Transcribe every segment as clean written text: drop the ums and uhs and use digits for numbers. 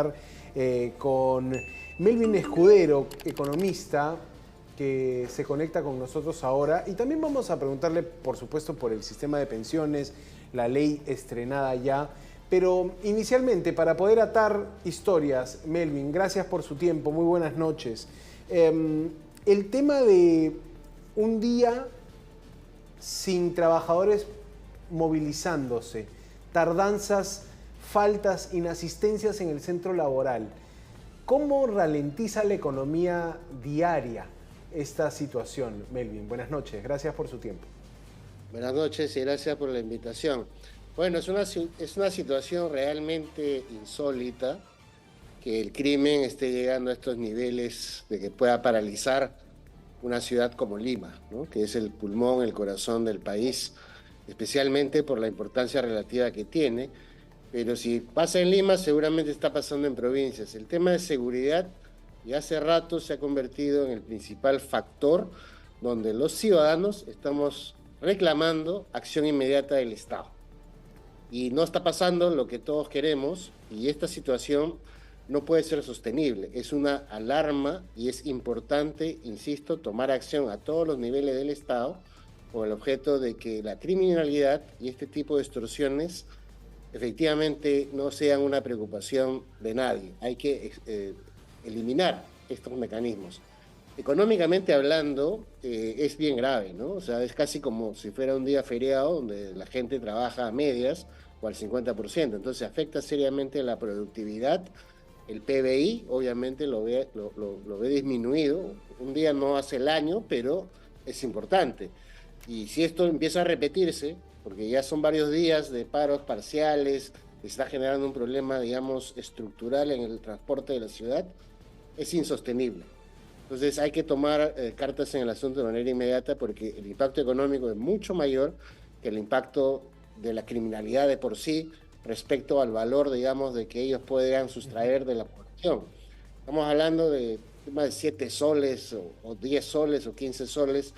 conversar con Melvin Escudero, economista, que se conecta con nosotros ahora. Y también vamos a preguntarle, por supuesto, por el sistema de pensiones, la ley estrenada ya. Pero inicialmente, para poder atar historias, Melvin, gracias por su tiempo, muy buenas noches. El tema de un día sin trabajadores movilizándose, tardanzas, faltas, inasistencias en el centro laboral. ¿Cómo ralentiza la economía diaria esta situación, Melvin? Buenas noches, gracias por su tiempo. Buenas noches y gracias por la invitación. Bueno, es una situación realmente insólita que el crimen esté llegando a estos niveles de que pueda paralizar una ciudad como Lima, ¿no? Que es el pulmón, el corazón del país, especialmente por la importancia relativa que tiene. Pero si pasa en Lima, seguramente está pasando en provincias. El tema de seguridad ya hace rato se ha convertido en el principal factor donde los ciudadanos estamos reclamando acción inmediata del Estado. Y no está pasando lo que todos queremos, y esta situación no puede ser sostenible. Es una alarma y es importante, insisto, tomar acción a todos los niveles del Estado con el objeto de que la criminalidad y este tipo de extorsiones efectivamente no sean una preocupación de nadie. Hay que eliminar estos mecanismos. Económicamente hablando, es bien grave, ¿no? O sea, es casi como si fuera un día feriado donde la gente trabaja a medias o al 50%. Entonces afecta seriamente la productividad. El PBI obviamente lo ve disminuido. Un día no hace el año, pero es importante. Y si esto empieza a repetirse, porque ya son varios días de paros parciales, está generando un problema, digamos, estructural en el transporte de la ciudad, es insostenible. Entonces hay que tomar cartas en el asunto de manera inmediata porque el impacto económico es mucho mayor que el impacto de la criminalidad de por sí respecto al valor, digamos, de que ellos puedan sustraer de la población. Estamos hablando de más de 7 soles o 10 soles o 15 soles,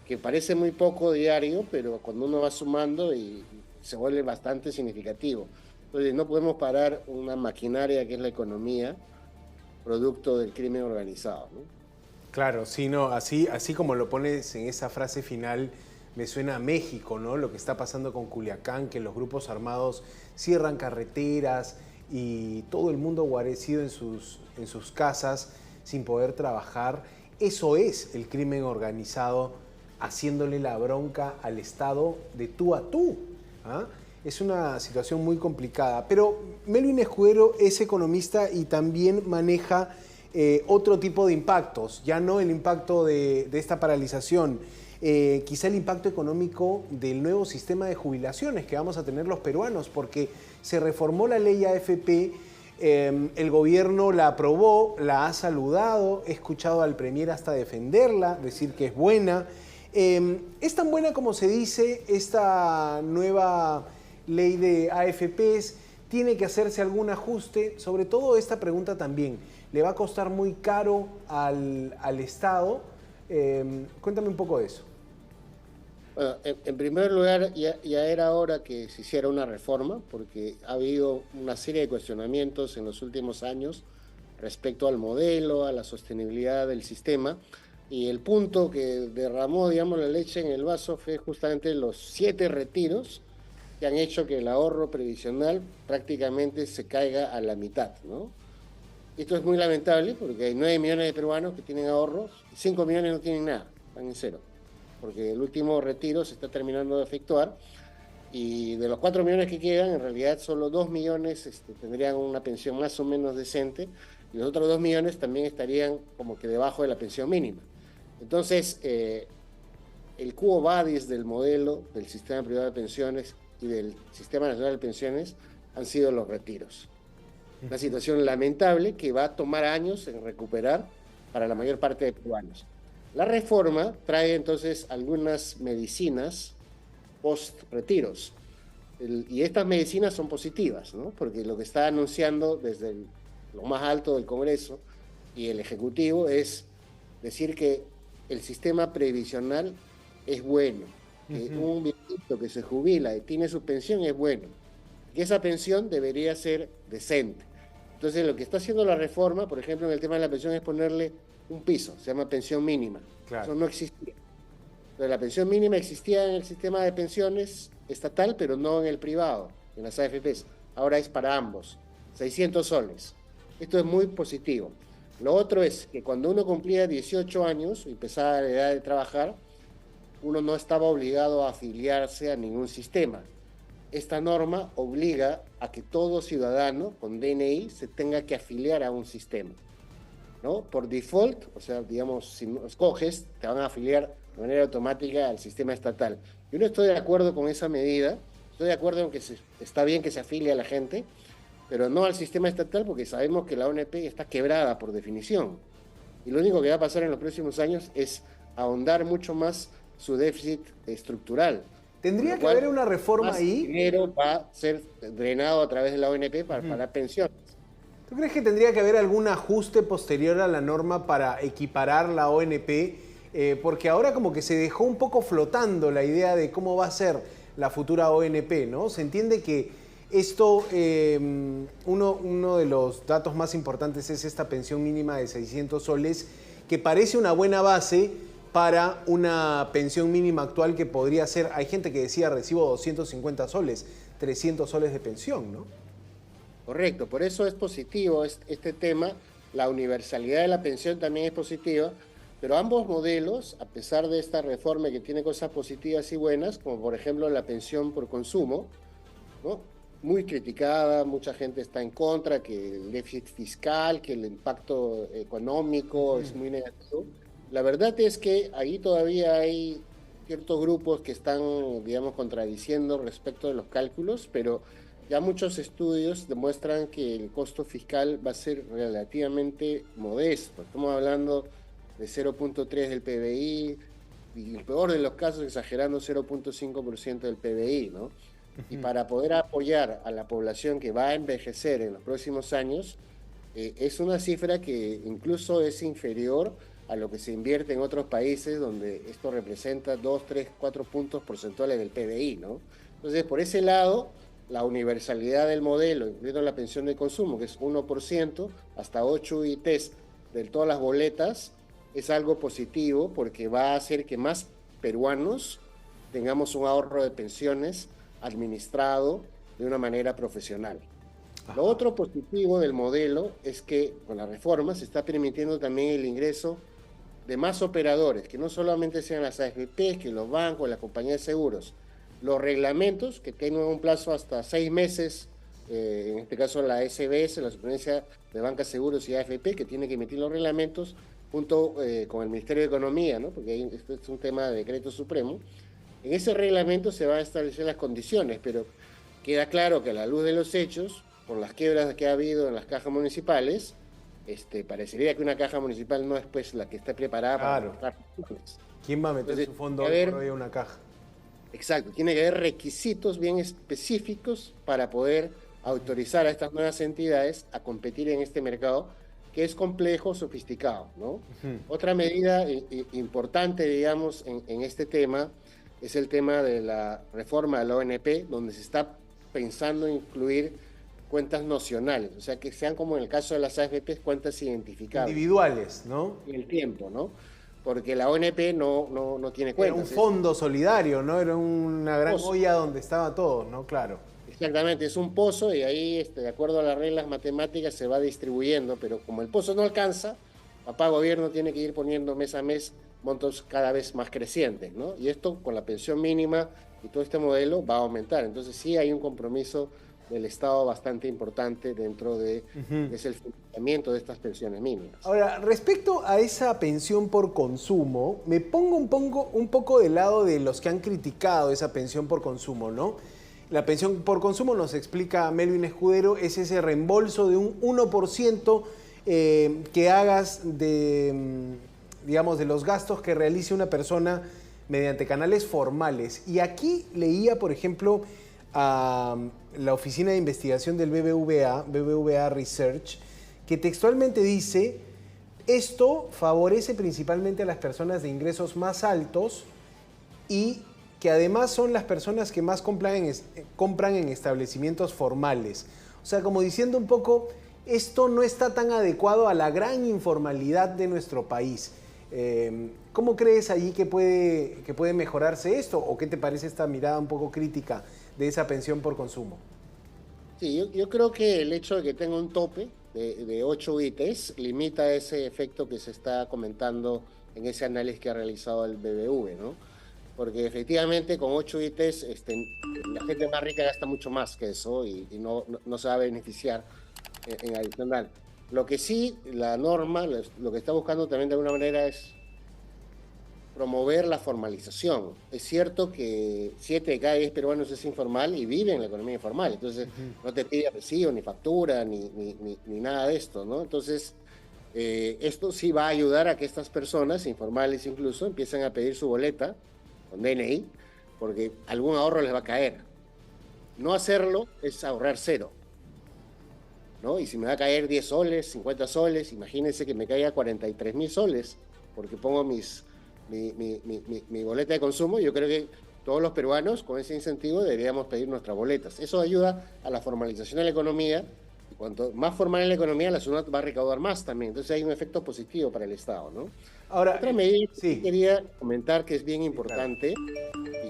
que parece muy poco diario, pero cuando uno va sumando y se vuelve bastante significativo. Entonces no podemos parar una maquinaria que es la economía, producto del crimen organizado, ¿no? Claro, sí, no, así como lo pones en esa frase final, me suena a México, ¿no? Lo que está pasando con Culiacán, que los grupos armados cierran carreteras y todo el mundo guarecido en sus casas sin poder trabajar. Eso es el crimen organizado, haciéndole la bronca al Estado de tú a tú. ¿Ah? Es una situación muy complicada. Pero Melvin Escudero es economista y también maneja otro tipo de impactos, ya no el impacto de esta paralización, quizá el impacto económico del nuevo sistema de jubilaciones que vamos a tener los peruanos, porque se reformó la ley AFP, el gobierno la aprobó, la ha saludado, he escuchado al premier hasta defenderla, decir que es buena. ¿Es tan buena como se dice esta nueva ley de AFPs? ¿Tiene que hacerse algún ajuste? Sobre todo esta pregunta también, ¿le va a costar muy caro al Estado? Cuéntame un poco de eso. Bueno, en primer lugar, ya era hora que se hiciera una reforma, porque ha habido una serie de cuestionamientos en los últimos años respecto al modelo, a la sostenibilidad del sistema, y el punto que derramó, digamos, la leche en el vaso fue justamente los 7 retiros que han hecho que el ahorro previsional prácticamente se caiga a la mitad, ¿no? Esto es muy lamentable porque hay 9 millones de peruanos que tienen ahorros, 5 millones no tienen nada, están en cero, porque el último retiro se está terminando de efectuar y de los 4 millones que quedan, en realidad solo 2 millones tendrían una pensión más o menos decente y los otros 2 millones también estarían como que debajo de la pensión mínima. Entonces, el quo vadis del modelo del sistema privado de pensiones y del Sistema Nacional de Pensiones han sido los retiros. Una situación lamentable que va a tomar años en recuperar para la mayor parte de peruanos. La reforma trae entonces algunas medicinas post-retiros. Y estas medicinas son positivas, ¿no? Porque lo que está anunciando desde lo más alto del Congreso y el Ejecutivo es decir que el sistema previsional es bueno, que un viejito que se jubila y tiene su pensión es bueno, que esa pensión debería ser decente. Entonces, lo que está haciendo la reforma, por ejemplo, en el tema de la pensión, es ponerle un piso, se llama pensión mínima. Claro. Eso no existía. Entonces, la pensión mínima existía en el sistema de pensiones estatal, pero no en el privado, en las AFPs. Ahora es para ambos, 600 soles. Esto es muy positivo. Lo otro es que cuando uno cumplía 18 años y empezaba la edad de trabajar, uno no estaba obligado a afiliarse a ningún sistema. Esta norma obliga a que todo ciudadano con DNI se tenga que afiliar a un sistema, ¿no? Por default, o sea, digamos, si no escoges, te van a afiliar de manera automática al sistema estatal. Yo no estoy de acuerdo con esa medida, estoy de acuerdo en que está bien que se afilie a la gente, pero no al sistema estatal porque sabemos que la ONP está quebrada por definición. Y lo único que va a pasar en los próximos años es ahondar mucho más su déficit estructural. ¿Tendría que haber una reforma más ahí? Dinero va a ser drenado a través de la ONP para pagar pensiones. ¿Tú crees que tendría que haber algún ajuste posterior a la norma para equiparar la ONP? Porque ahora como que se dejó un poco flotando la idea de cómo va a ser la futura ONP, ¿no? Se entiende que esto, uno de los datos más importantes es esta pensión mínima de 600 soles, que parece una buena base para una pensión mínima actual que podría ser, hay gente que decía recibo 250 soles, 300 soles de pensión, ¿no? Correcto, por eso es positivo este tema, la universalidad de la pensión también es positiva, pero ambos modelos, a pesar de esta reforma que tiene cosas positivas y buenas, como por ejemplo la pensión por consumo, ¿no? Muy criticada, mucha gente está en contra, que el déficit fiscal, que el impacto económico es muy negativo. La verdad es que ahí todavía hay ciertos grupos que están, digamos, contradiciendo respecto de los cálculos, pero ya muchos estudios demuestran que el costo fiscal va a ser relativamente modesto. Estamos hablando de 0.3 del PBI, y en el peor de los casos exagerando 0.5% del PBI, ¿no? Y para poder apoyar a la población que va a envejecer en los próximos años, es una cifra que incluso es inferior a lo que se invierte en otros países donde esto representa 2, 3, 4 puntos porcentuales del PBI, ¿no? Entonces, por ese lado, la universalidad del modelo, incluyendo la pensión de consumo, que es 1%, hasta 8 UITs de todas las boletas, es algo positivo porque va a hacer que más peruanos tengamos un ahorro de pensiones administrado de una manera profesional. Ajá. Lo otro positivo del modelo es que con la reforma se está permitiendo también el ingreso de más operadores, que no solamente sean las AFPs, que los bancos, las compañías de seguros, los reglamentos, que tienen un plazo hasta 6 meses, en este caso la SBS, la Superintendencia de Bancas, Seguros y AFP, que tiene que emitir los reglamentos junto con el Ministerio de Economía, ¿no? Porque ahí esto es un tema de decreto supremo. En ese reglamento se van a establecer las condiciones, pero queda claro que a la luz de los hechos, por las quiebras que ha habido en las cajas municipales, parecería que una caja municipal no es pues la que está preparada para manejar funciones. ¿Quién va a meter entonces, su fondo en una caja? Exacto, tiene que haber requisitos bien específicos para poder autorizar a estas nuevas entidades a competir en este mercado que es complejo, sofisticado, ¿no? Otra medida importante, digamos, en este tema es el tema de la reforma de la ONP, donde se está pensando en incluir cuentas nocionales, o sea, que sean como en el caso de las AFP, cuentas identificables. Individuales, ¿no? Y el tiempo, ¿no? Porque la ONP no tiene cuentas. Era un fondo solidario, ¿no? Era una gran olla donde estaba todo, ¿no? Claro. Exactamente, es un pozo y ahí, de acuerdo a las reglas matemáticas, se va distribuyendo, pero como el pozo no alcanza, papá gobierno tiene que ir poniendo mes a mes montos cada vez más crecientes, ¿no? Y esto con la pensión mínima y todo este modelo va a aumentar. Entonces sí hay un compromiso del Estado bastante importante dentro de es el financiamiento de estas pensiones mínimas. Ahora, respecto a esa pensión por consumo, me pongo un poco del lado de los que han criticado esa pensión por consumo, ¿no? La pensión por consumo, nos explica Melvin Escudero, es ese reembolso de un 1% que hagas de, digamos, de los gastos que realice una persona mediante canales formales. Y aquí leía, por ejemplo, a la Oficina de Investigación del BBVA Research, que textualmente dice, esto favorece principalmente a las personas de ingresos más altos y que además son las personas que más compran en establecimientos formales. O sea, como diciendo un poco, esto no está tan adecuado a la gran informalidad de nuestro país. ¿Cómo crees allí que puede mejorarse esto? ¿O qué te parece esta mirada un poco crítica de esa pensión por consumo? Sí, yo creo que el hecho de que tenga un tope de 8 UITs limita ese efecto que se está comentando en ese análisis que ha realizado el BBV, ¿no? Porque efectivamente con 8 UITs la gente más rica gasta mucho más que eso y no se va a beneficiar en adicional. Lo que sí, la norma, lo que está buscando también de alguna manera es promover la formalización. Es cierto que 7 de cada 10 peruanos es informal y viven en la economía informal, entonces no te pide recibo, ni factura, ni nada de esto, ¿no? Entonces, esto sí va a ayudar a que estas personas, informales incluso, empiecen a pedir su boleta con DNI, porque algún ahorro les va a caer. No hacerlo es ahorrar cero, ¿no? Y si me va a caer 10 soles, 50 soles, imagínense que me caiga 43.000 soles, porque pongo mi boleta de consumo. Yo creo que todos los peruanos con ese incentivo deberíamos pedir nuestras boletas. Eso ayuda a la formalización de la economía, y cuanto más formal es la economía, la ciudad va a recaudar más también. Entonces hay un efecto positivo para el Estado, ¿no? Ahora, otra medida sí, que quería comentar que es bien importante,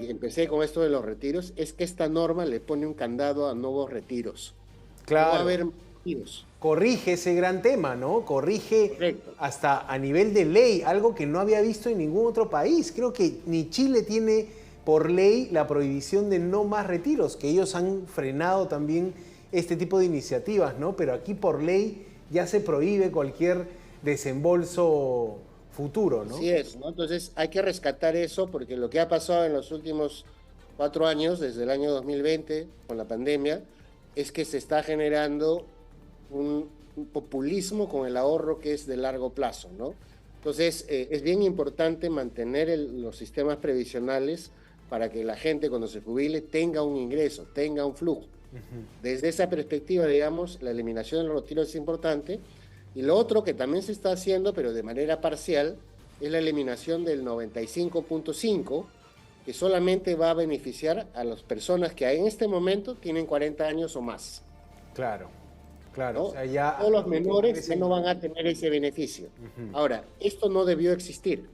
y empecé con esto de los retiros, es que esta norma le pone un candado a nuevos retiros. claro. No va a haber retiros. Corrige ese gran tema, ¿no? Corrige Correcto. hasta a nivel de ley, algo que no había visto en ningún otro país. Creo que ni Chile tiene por ley la prohibición de no más retiros, que ellos han frenado también este tipo de iniciativas, ¿no? Pero aquí por ley ya se prohíbe cualquier desembolso futuro, ¿no? Así es, ¿no? Entonces hay que rescatar eso porque lo que ha pasado en los últimos 4 años, desde el año 2020, con la pandemia, es que se está generando un populismo con el ahorro que es de largo plazo, ¿no? Entonces, es bien importante mantener los sistemas previsionales para que la gente cuando se jubile tenga un ingreso, tenga un flujo. Desde esa perspectiva, digamos, la eliminación de los retiros es importante. Y lo otro que también se está haciendo, pero de manera parcial, es la eliminación del 95.5, que solamente va a beneficiar a las personas que en este momento tienen 40 años o más. Claro, claro. ¿No? O sea, ya todos los menores ya no van a tener ese beneficio. Ahora, esto no debió existir.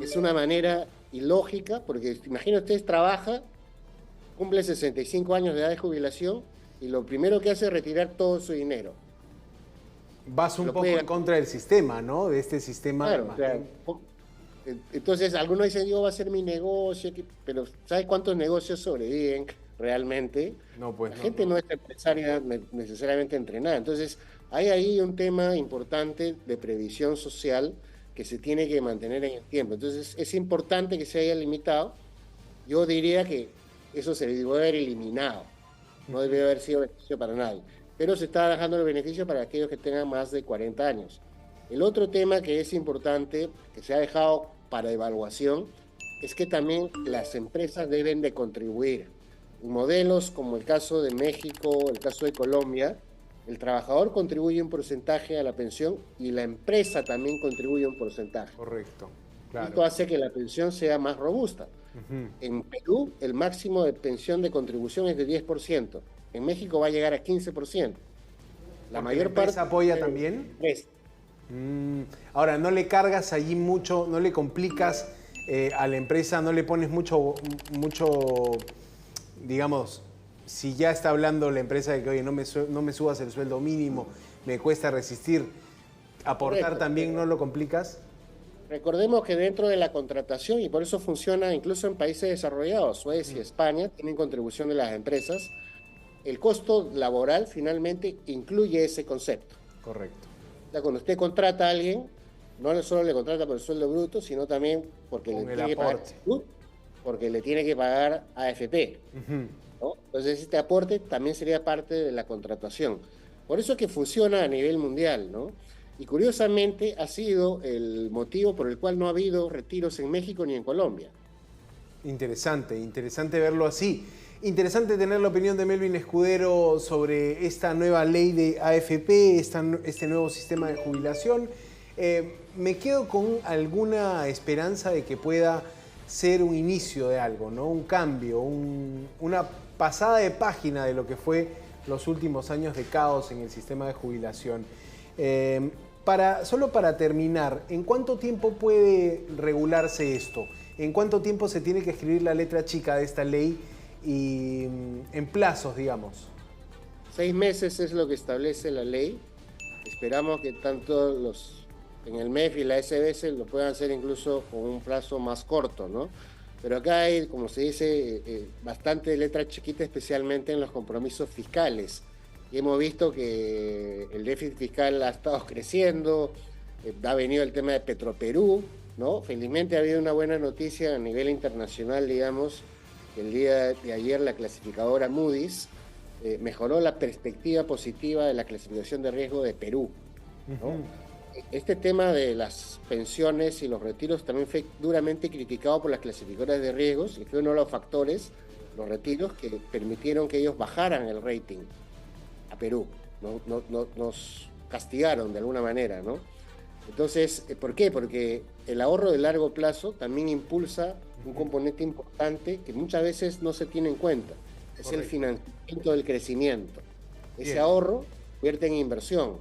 Es una manera ilógica, porque imagina ustedes, trabaja, cumple 65 años de edad de jubilación y lo primero que hace es retirar todo su dinero. Vas un poco en contra del sistema, ¿no? De este sistema. Claro, o sea, entonces algunos dicen, yo voy a hacer mi negocio, pero ¿sabes cuántos negocios sobreviven realmente? No, pues la gente no es empresaria necesariamente entrenada. Entonces, hay ahí un tema importante de previsión social que se tiene que mantener en el tiempo. Entonces, es importante que se haya limitado. Yo diría que eso se debió haber eliminado. No debió haber sido beneficio para nadie. Pero se está dejando el beneficio para aquellos que tengan más de 40 años. El otro tema que es importante, que se ha dejado para evaluación, es que también las empresas deben de contribuir. En modelos como el caso de México, el caso de Colombia, el trabajador contribuye un porcentaje a la pensión y la empresa también contribuye un porcentaje. Correcto, claro. Esto hace que la pensión sea más robusta. En Perú, el máximo de pensión de contribución es de 10%. En México va a llegar a 15%. La mayor parte apoya también. Ahora, no le cargas allí mucho, no le complicas a la empresa, no le pones mucho, digamos, si ya está hablando la empresa de que, oye, no me subas el sueldo mínimo, me cuesta resistir, aportar. Correcto. También no lo complicas. Recordemos que dentro de la contratación, y por eso funciona incluso en países desarrollados, Suecia, España, tienen contribución de las empresas, el costo laboral finalmente incluye ese concepto. Correcto. O sea, cuando usted contrata a alguien, no solo le contrata por el sueldo bruto, sino también porque le tiene que pagar salud, porque le tiene que pagar AFP. ¿No? Entonces este aporte también sería parte de la contratación. Por eso es que funciona a nivel mundial, ¿no? Y curiosamente ha sido el motivo por el cual no ha habido retiros en México ni en Colombia. Interesante, interesante verlo así. Interesante tener la opinión de Melvin Escudero sobre esta nueva ley de AFP, este nuevo sistema de jubilación. Me quedo con alguna esperanza de que pueda ser un inicio de algo, ¿no? Un cambio, una pasada de página de lo que fue los últimos años de caos en el sistema de jubilación. Solo para terminar, ¿en cuánto tiempo puede regularse esto? ¿En cuánto tiempo se tiene que escribir la letra chica de esta ley y en plazos, digamos? 6 meses es lo que establece la ley. Esperamos que tanto en el MEF y la SBS lo puedan hacer incluso con un plazo más corto, ¿no? Pero acá hay, como se dice, bastante letra chiquita, especialmente en los compromisos fiscales. Y hemos visto que el déficit fiscal ha estado creciendo, ha venido el tema de Petroperú, ¿no? Felizmente ha habido una buena noticia a nivel internacional, digamos, que el día de ayer la clasificadora Moody's mejoró la perspectiva positiva de la clasificación de riesgo de Perú, ¿no? Este tema de las pensiones y los retiros también fue duramente criticado por las clasificadoras de riesgos y fue uno de los factores, los retiros, que permitieron que ellos bajaran el rating a Perú. Nos castigaron de alguna manera, ¿no? Entonces, ¿por qué? Porque el ahorro de largo plazo también impulsa un componente importante que muchas veces no se tiene en cuenta. Es Correcto. El financiamiento del crecimiento. Ese ahorro vierte en inversión.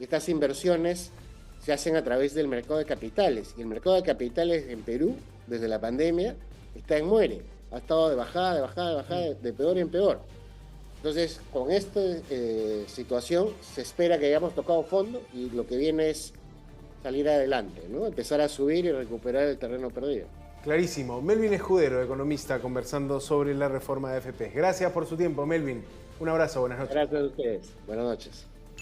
Y estas inversiones se hacen a través del mercado de capitales. Y el mercado de capitales en Perú, desde la pandemia, está en muere. Ha estado de bajada, de peor en peor. Entonces, con esta situación, se espera que hayamos tocado fondo y lo que viene es salir adelante, ¿no? Empezar a subir y recuperar el terreno perdido. Clarísimo. Melvin Escudero, economista, conversando sobre la reforma de AFP. Gracias por su tiempo, Melvin. Un abrazo, buenas noches. Gracias a ustedes. Buenas noches.